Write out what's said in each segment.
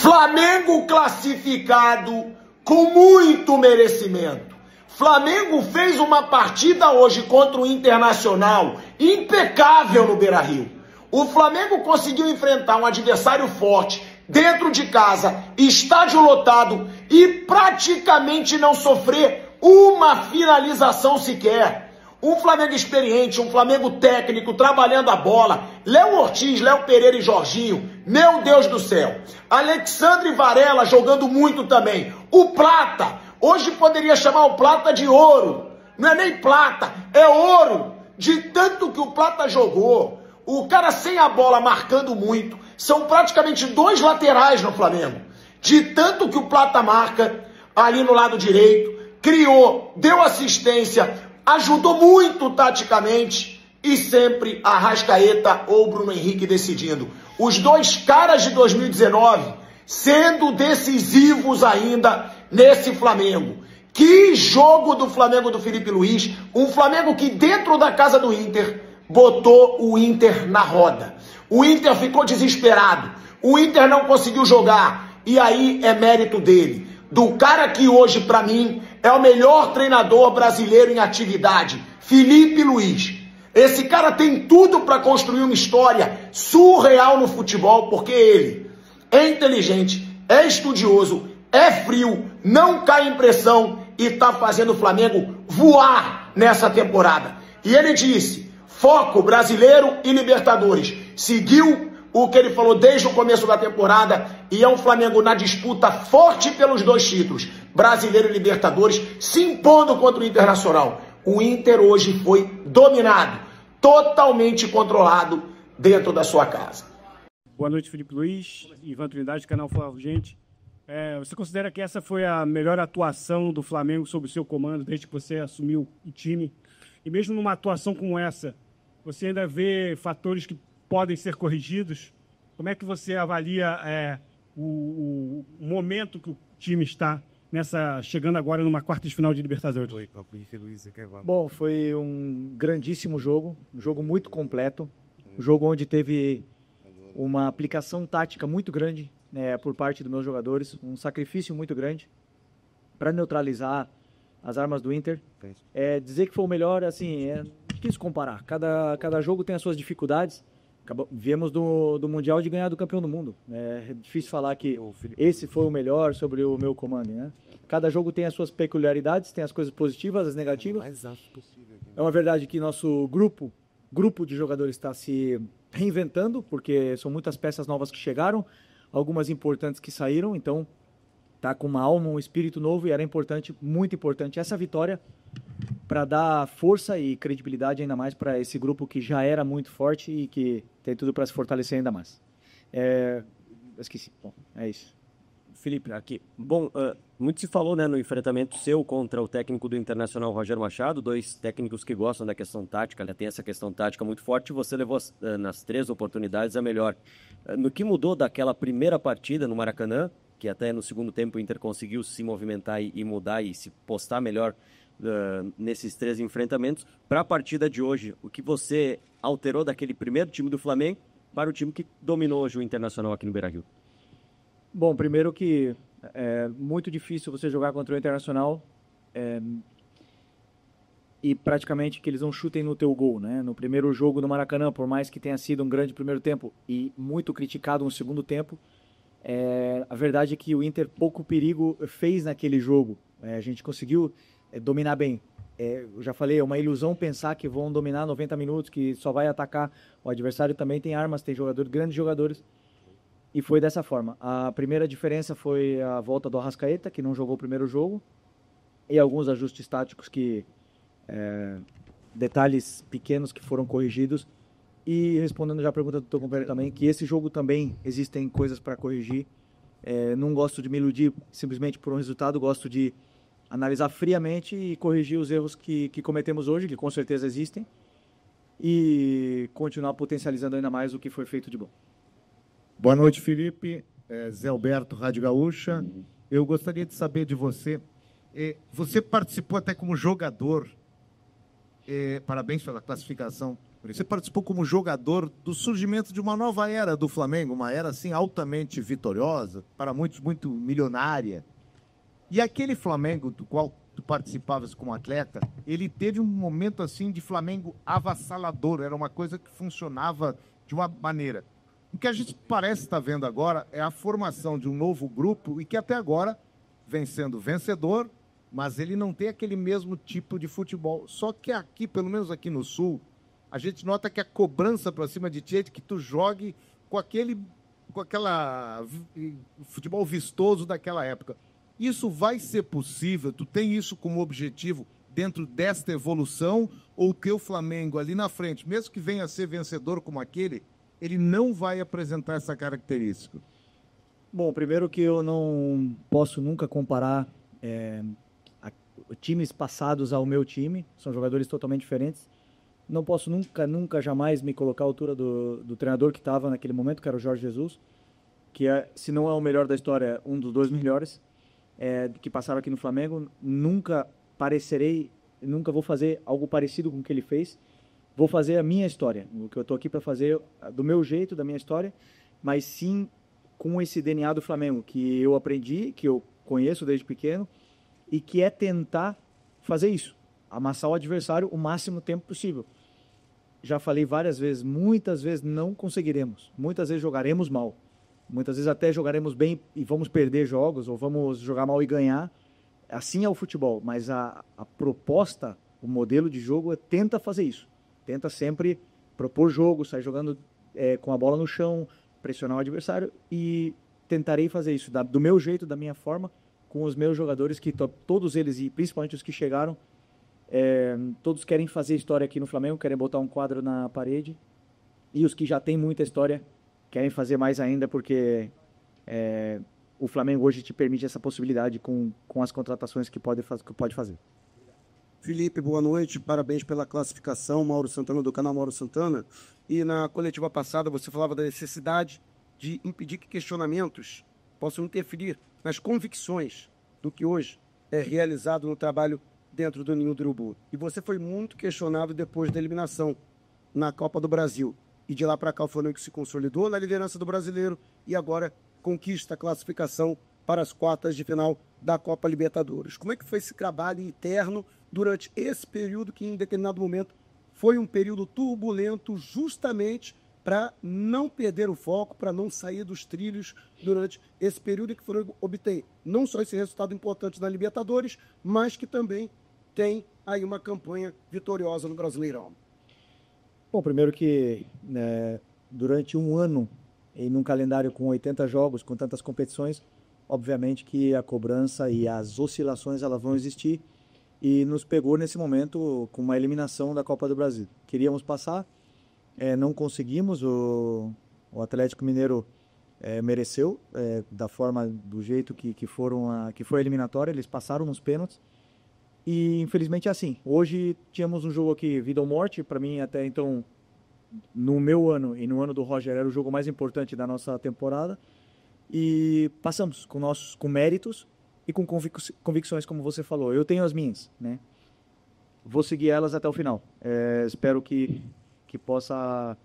Flamengo classificado com muito merecimento. Flamengo fez uma partida hoje contra o Internacional impecável no Beira-Rio. O Flamengo conseguiu enfrentar um adversário forte dentro de casa, estádio lotado e praticamente não sofrer uma finalização sequer. Um Flamengo experiente, um Flamengo técnico, trabalhando a bola. Léo Ortiz, Léo Pereira e Jorginho, meu Deus do céu. Alexandre Varela jogando muito também. O Plata, hoje poderia chamar o Plata de ouro. Não é nem plata, é ouro. De tanto que o Plata jogou. O cara sem a bola marcando muito. São praticamente dois laterais no Flamengo. De tanto que o Plata marca ali no lado direito. Criou, deu assistência, ajudou muito taticamente e sempre Arrascaeta ou Bruno Henrique decidindo. Os dois caras de 2019 sendo decisivos ainda nesse Flamengo. Que jogo do Flamengo do Felipe Luiz, um Flamengo que dentro da casa do Inter botou o Inter na roda. O Inter ficou desesperado, o Inter não conseguiu jogar e aí é mérito dele. Do cara que hoje, para mim, é o melhor treinador brasileiro em atividade, Felipe Luiz. Esse cara tem tudo para construir uma história surreal no futebol, porque ele é inteligente, é estudioso, é frio, não cai em pressão e tá fazendo o Flamengo voar nessa temporada. E ele disse, foco brasileiro e Libertadores. Seguiu o que ele falou desde o começo da temporada e é um Flamengo na disputa forte pelos dois títulos, Brasileiro e Libertadores, se impondo contra o Internacional. O Inter hoje foi dominado, totalmente controlado dentro da sua casa. Boa noite, Felipe Luiz, Ivan Trindade, canal Fala Urgente. Você considera que essa foi a melhor atuação do Flamengo sob o seu comando desde que você assumiu o time? E mesmo numa atuação como essa, você ainda vê fatores que podem ser corrigidos? Como é que você avalia o momento que o time está chegando agora numa quarta de final de Libertadores? Bom, foi um grandíssimo jogo, um jogo muito completo, um jogo onde teve uma aplicação tática muito grande por parte dos meus jogadores, um sacrifício muito grande para neutralizar as armas do Inter. Dizer que foi o melhor, assim, é difícil comparar. Cada jogo tem as suas dificuldades. Viemos do Mundial de ganhar do campeão do mundo. É difícil falar que esse foi o melhor sobre o meu comando, né? Cada jogo tem as suas peculiaridades, tem as coisas positivas, as negativas. É uma verdade que nosso grupo de jogadores está se reinventando, porque são muitas peças novas que chegaram, algumas importantes que saíram, então tá com uma alma, um espírito novo e era importante, muito importante essa vitória para dar força e credibilidade ainda mais para esse grupo que já era muito forte e que tem tudo para se fortalecer ainda mais. Esqueci. Bom, é isso. Felipe, aqui. Bom, muito se falou, né, no enfrentamento seu contra o técnico do Internacional, Roger Machado, dois técnicos que gostam da questão tática, né, tem essa questão tática muito forte, e você levou nas 3 oportunidades a melhor. No que mudou daquela primeira partida no Maracanã, que até no segundo tempo o Inter conseguiu se movimentar e mudar e se postar melhor nesses 3 enfrentamentos, para a partida de hoje, o que você alterou daquele primeiro time do Flamengo para o time que dominou hoje o Internacional aqui no Beira-Rio? Bom, primeiro que é muito difícil você jogar contra o Internacional e praticamente que eles não chutem no teu gol, né? No primeiro jogo do Maracanã, por mais que tenha sido um grande primeiro tempo e muito criticado no segundo tempo, a verdade é que o Inter pouco perigo fez naquele jogo. A gente conseguiu dominar bem. Eu já falei, é uma ilusão pensar que vão dominar 90 minutos, que só vai atacar. O adversário também tem armas, tem jogadores, grandes jogadores. E foi dessa forma. A primeira diferença foi a volta do Arrascaeta, que não jogou o primeiro jogo, e alguns ajustes táticos detalhes pequenos que foram corrigidos. E respondendo já a pergunta do teu companheiro também, que esse jogo também existem coisas para corrigir. Não gosto de me iludir simplesmente por um resultado, gosto de analisar friamente e corrigir os erros que cometemos hoje, que com certeza existem, e continuar potencializando ainda mais o que foi feito de bom. Boa noite, Felipe. Zé Alberto, Rádio Gaúcha. Eu gostaria de saber de você. Você participou até como jogador. Parabéns pela classificação Você participou como jogador do surgimento de uma nova era do Flamengo, uma era assim altamente vitoriosa, para muitos muito milionária. E aquele Flamengo do qual tu participavas como atleta, ele teve um momento assim de Flamengo avassalador, era uma coisa que funcionava de uma maneira. O que a gente parece estar vendo agora é a formação de um novo grupo e que até agora vem sendo vencedor, mas ele não tem aquele mesmo tipo de futebol. Só que aqui, pelo menos aqui no Sul, a gente nota que a cobrança para cima de ti é de que tu jogue com aquela futebol vistoso daquela época. Isso vai ser possível? Tu tem isso como objetivo dentro desta evolução? Ou o teu Flamengo ali na frente, mesmo que venha a ser vencedor como aquele, ele não vai apresentar essa característica? Bom, primeiro que eu não posso nunca comparar times passados ao meu time, são jogadores totalmente diferentes. Não posso nunca, jamais me colocar à altura do treinador que estava naquele momento, que era o Jorge Jesus, que se não é o melhor da história, um dos 2 melhores que passaram aqui no Flamengo. Nunca vou fazer algo parecido com o que ele fez. Vou fazer a minha história, o que eu estou aqui para fazer do meu jeito, da minha história, mas sim com esse DNA do Flamengo, que eu aprendi, que eu conheço desde pequeno, e que é tentar fazer isso, amassar o adversário o máximo tempo possível. Já falei várias vezes, muitas vezes não conseguiremos, muitas vezes jogaremos mal, muitas vezes até jogaremos bem e vamos perder jogos, ou vamos jogar mal e ganhar. Assim é o futebol, mas a proposta, o modelo de jogo tenta fazer isso, tenta sempre propor jogo, sair jogando com a bola no chão, pressionar o adversário, e tentarei fazer isso do meu jeito, da minha forma, com os meus jogadores, que todos eles, e principalmente os que chegaram, todos querem fazer história aqui no Flamengo, querem botar um quadro na parede, e os que já têm muita história querem fazer mais ainda, porque o Flamengo hoje te permite essa possibilidade com as contratações que pode fazer. Felipe, boa noite, parabéns pela classificação, Mauro Santana, do canal Mauro Santana. E na coletiva passada você falava da necessidade de impedir que questionamentos possam interferir nas convicções do que hoje é realizado no trabalho dentro do Ninho do Urubu. E você foi muito questionado depois da eliminação na Copa do Brasil. E de lá para cá o Flamengo se consolidou na liderança do Brasileiro e agora conquista a classificação para as quartas de final da Copa Libertadores. Como é que foi esse trabalho interno durante esse período que, em determinado momento, foi um período turbulento justamente para não perder o foco, para não sair dos trilhos durante esse período em que o Flamengo obtém não só esse resultado importante na Libertadores, mas que também tem aí uma campanha vitoriosa no Brasileirão? Bom, primeiro que durante um ano, em um calendário com 80 jogos, com tantas competições, obviamente que a cobrança e as oscilações elas vão existir, e nos pegou nesse momento com uma eliminação da Copa do Brasil. Queríamos passar, não conseguimos, o Atlético Mineiro mereceu, da forma, do jeito que foi a eliminatória, eles passaram nos pênaltis, e infelizmente é assim. Hoje tínhamos um jogo aqui, vida ou morte, para mim até então, no meu ano e no ano do Roger, era o jogo mais importante da nossa temporada, e passamos com méritos e com convicções, como você falou. Eu tenho as minhas, né? Vou seguir elas até o final. Espero que possa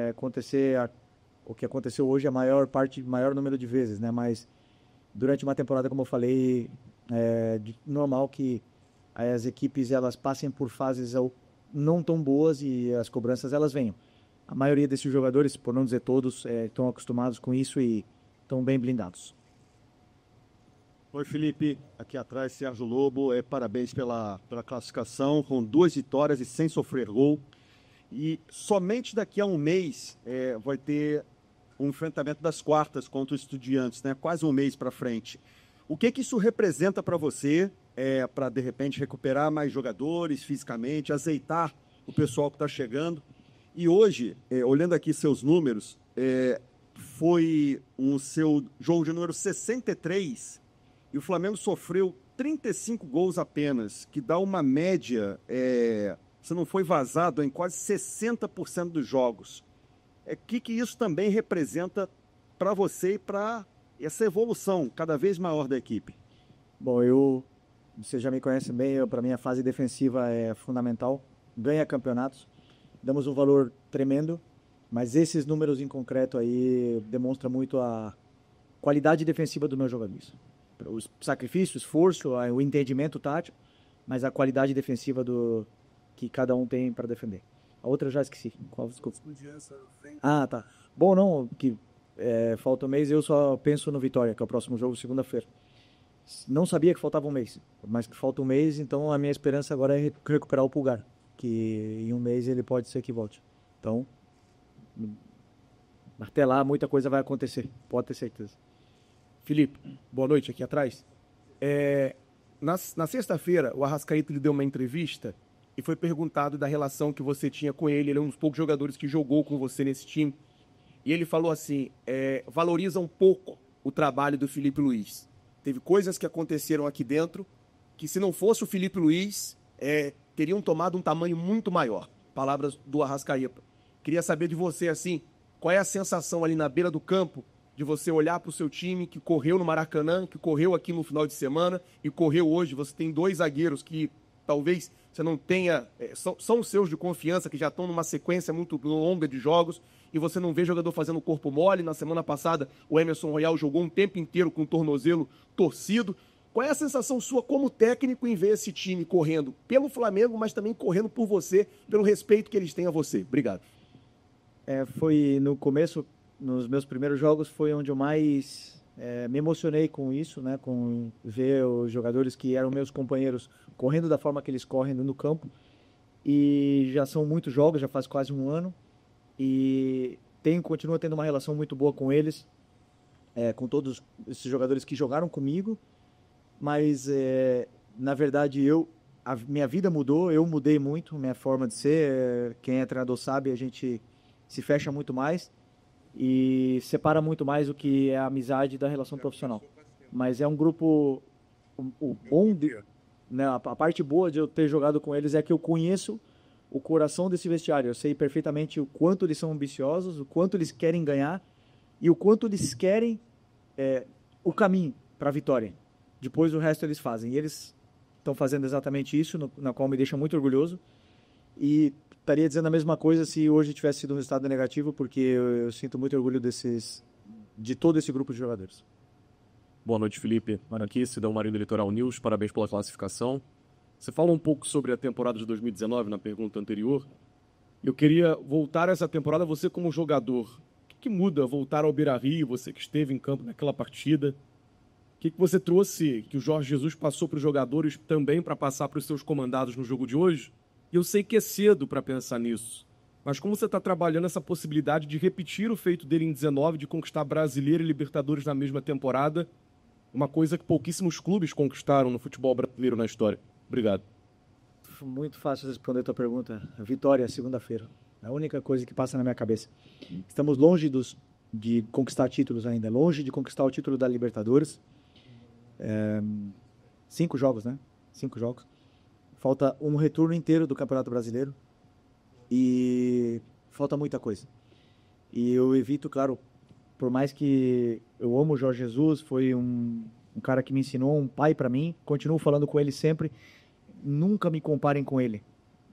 acontecer o que aconteceu hoje, maior número de vezes, né? Mas durante uma temporada, como eu falei, normal que as equipes elas passem por fases não tão boas e as cobranças elas venham. A maioria desses jogadores, por não dizer todos, estão acostumados com isso e estão bem blindados. Oi, Felipe, aqui atrás, Sérgio Lobo, parabéns pela classificação, com 2 vitórias e sem sofrer gol. E somente daqui a um mês vai ter um enfrentamento das quartas contra os Estudiantes, né? Quase um mês para frente. O que isso representa para você, para de repente recuperar mais jogadores fisicamente, azeitar o pessoal que está chegando? E hoje, olhando aqui seus números, foi o seu jogo de número 63 e o Flamengo sofreu 35 gols apenas, que dá uma média, você não foi vazado em quase 60% dos jogos. O que isso também representa para você e para essa evolução cada vez maior da equipe? Bom, você já me conhece bem, para mim a fase defensiva é fundamental, ganha campeonatos. damos um valor tremendo, mas esses números em concreto aí demonstram muito a qualidade defensiva dos meus jogadores. O sacrifício, o esforço, o entendimento tático, mas a qualidade defensiva que cada um tem para defender. A outra eu já esqueci. Qual? Desculpa. Ah, tá. Bom, não, que falta um mês, eu só penso no Vitória, que é o próximo jogo, segunda-feira. Não sabia que faltava um mês, mas que falta um mês, então a minha esperança agora é recuperar o Pulgar, que em um mês ele pode ser que volte. Então, até lá muita coisa vai acontecer, pode ter certeza. Felipe, boa noite, aqui atrás. Na sexta-feira, o Arrascaeta lhe deu uma entrevista e foi perguntado da relação que você tinha com ele. Ele é um dos poucos jogadores que jogou com você nesse time. E ele falou assim, valoriza um pouco o trabalho do Felipe Luiz. Teve coisas que aconteceram aqui dentro que, se não fosse o Felipe Luiz, teriam tomado um tamanho muito maior. Palavras do Arrascaeta. Queria saber de você, assim, qual é a sensação ali na beira do campo de você olhar para o seu time que correu no Maracanã, que correu aqui no final de semana e correu hoje. Você tem 2 zagueiros que talvez você não tenha... são os seus de confiança, que já estão numa sequência muito longa de jogos, e você não vê jogador fazendo corpo mole. Na semana passada, o Emerson Royal jogou um tempo inteiro com o tornozelo torcido. Qual é a sensação sua como técnico em ver esse time correndo pelo Flamengo, mas também correndo por você, pelo respeito que eles têm a você? Obrigado. Foi no começo, nos meus primeiros jogos, foi onde eu mais me emocionei com isso, né? Com ver os jogadores que eram meus companheiros correndo da forma que eles correm no campo. E já são muitos jogos, já faz quase um ano. E continuo tendo uma relação muito boa com eles, com todos esses jogadores que jogaram comigo. Mas, na verdade, a minha vida mudou, eu mudei muito, minha forma de ser. Quem é treinador sabe, a gente se fecha muito mais e separa muito mais o que é a amizade da relação profissional. Mas é um grupo, né, a parte boa de eu ter jogado com eles é que eu conheço o coração desse vestiário. Eu sei perfeitamente o quanto eles são ambiciosos, o quanto eles querem ganhar e o quanto eles querem o caminho para a vitória. Depois o resto eles fazem. E eles estão fazendo exatamente isso, na qual me deixa muito orgulhoso. E estaria dizendo a mesma coisa se hoje tivesse sido um resultado negativo, porque eu sinto muito orgulho de todo esse grupo de jogadores. Boa noite, Felipe. Aqui, Cidão Marinho do Litoral News. Parabéns pela classificação. Você falou um pouco sobre a temporada de 2019 na pergunta anterior. Eu queria voltar a essa temporada, você como jogador. O que muda voltar ao Beira-Rio, você que esteve em campo naquela partida? O que você trouxe, que o Jorge Jesus passou para os jogadores também para passar para os seus comandados no jogo de hoje? E eu sei que é cedo para pensar nisso, mas como você está trabalhando essa possibilidade de repetir o feito dele em 19, de conquistar Brasileiro e Libertadores na mesma temporada, uma coisa que pouquíssimos clubes conquistaram no futebol brasileiro na história? Obrigado. Muito fácil responder a tua pergunta. Vitória, segunda-feira. É a única coisa que passa na minha cabeça. Estamos longe de conquistar títulos ainda, longe de conquistar o título da Libertadores. 5 jogos, né? 5 jogos. Falta um retorno inteiro do Campeonato Brasileiro e falta muita coisa. E eu evito, claro, por mais que eu amo o Jorge Jesus, foi um cara que me ensinou, um pai para mim, continuo falando com ele sempre, nunca me comparem com ele,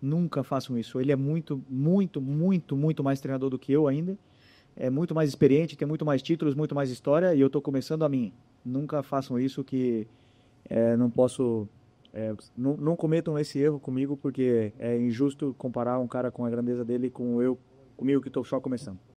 nunca façam isso. Ele é muito, muito, muito, muito mais treinador do que eu ainda, é muito mais experiente, tem muito mais títulos, muito mais história, e eu estou começando a minha. Nunca façam isso, que não posso... não cometam esse erro comigo, porque é injusto comparar um cara com a grandeza dele com comigo que estou só começando.